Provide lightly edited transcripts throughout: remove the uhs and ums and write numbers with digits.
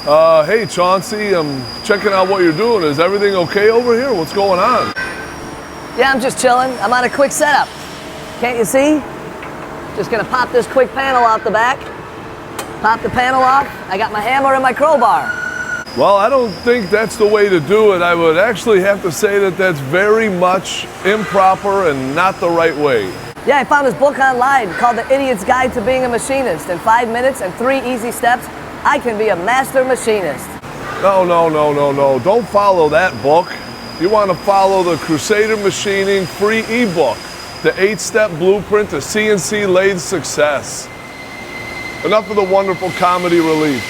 Hey Chauncey, I'm checking out what you're doing. Is everything okay over here? What's going on? Yeah, I'm just chilling. I'm on a quick setup. Can't you see? Just gonna pop this quick panel out the back. Pop the panel off. I got my hammer and my crowbar. Well, I don't think that's the way to do it. I would actually have to say that that's very much improper and not the right way. Yeah, I found this book online called The Idiot's Guide to Being a Machinist. In 5 minutes and 3 easy steps, I can be a master machinist. No. Don't follow that book. You want to follow the Crusader Machining free ebook, the 8-step blueprint to CNC lathe success. Enough of the wonderful comedy relief.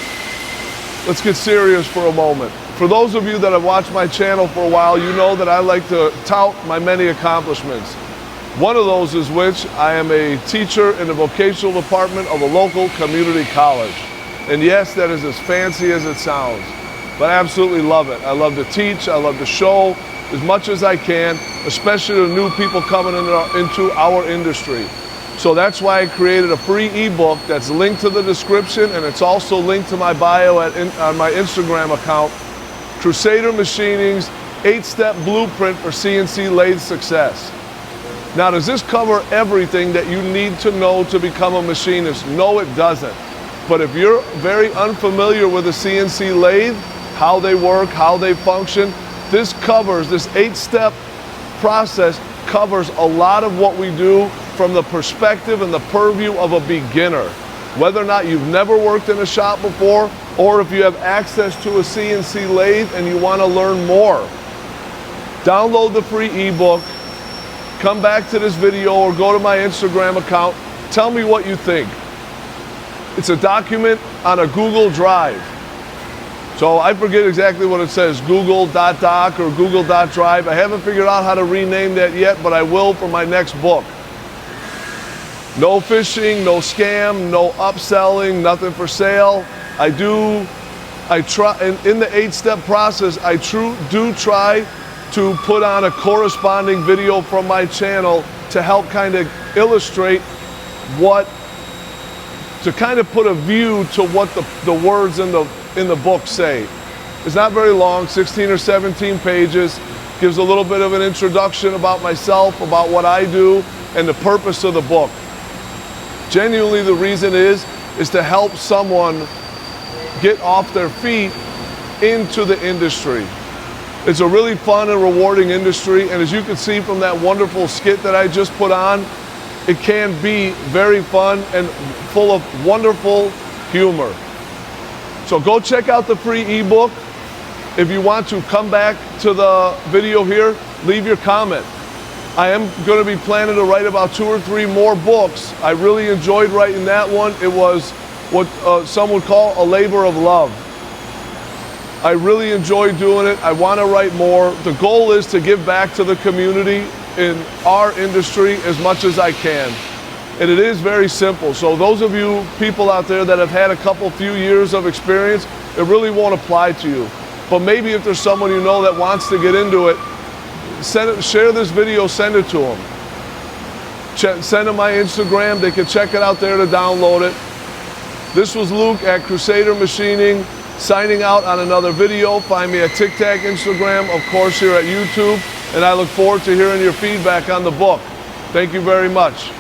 Let's get serious for a moment. For those of you that have watched my channel for a while, you know that I like to tout my many accomplishments. One of those is which I am a teacher in the vocational department of a local community college. And yes, that is as fancy as it sounds, but I absolutely love it. I love to teach, I love to show as much as I can, especially to new people coming into our industry. So that's why I created a free ebook that's linked to the description, and it's also linked to my bio on my Instagram account, Crusader Machining's 8-step blueprint for CNC lathe success. Now, does this cover everything that you need to know to become a machinist? No, it doesn't. But if you're very unfamiliar with a CNC lathe, how they work, how they function, this 8-step process covers a lot of what we do from the perspective and the purview of a beginner. Whether or not you've never worked in a shop before, or if you have access to a CNC lathe and you want to learn more. Download the free ebook, come back to this video or go to my Instagram account, tell me what you think. It's a document on a Google Drive. So I forget exactly what it says, Google.doc or Google.drive. I haven't figured out how to rename that yet, but I will for my next book. No phishing, no scam, no upselling, nothing for sale. I try, and in the 8-step process, I do try to put on a corresponding video from my channel to help kind of illustrate to kind of put a view to what the words in the book say. It's not very long, 16 or 17 pages, gives a little bit of an introduction about myself, about what I do, and the purpose of the book. Genuinely, the reason is to help someone get off their feet into the industry. It's a really fun and rewarding industry, and as you can see from that wonderful skit that I just put on, it can be very fun and full of wonderful humor. So go check out the free ebook. If you want to come back to the video here, leave your comment. I am going to be planning to write about 2 or 3 more books. I really enjoyed writing that one. It was what some would call a labor of love. I really enjoyed doing it. I want to write more. The goal is to give back to the community in our industry as much as I can. And it is very simple. So those of you people out there that have had a few years of experience, it really won't apply to you. But maybe if there's someone you know that wants to get into it, share this video, send it to them. Send them my Instagram. They can check it out there to download it. This was Luke at Crusader Machining, signing out on another video. Find me at TikTok, Instagram, of course here at YouTube. And I look forward to hearing your feedback on the book. Thank you very much.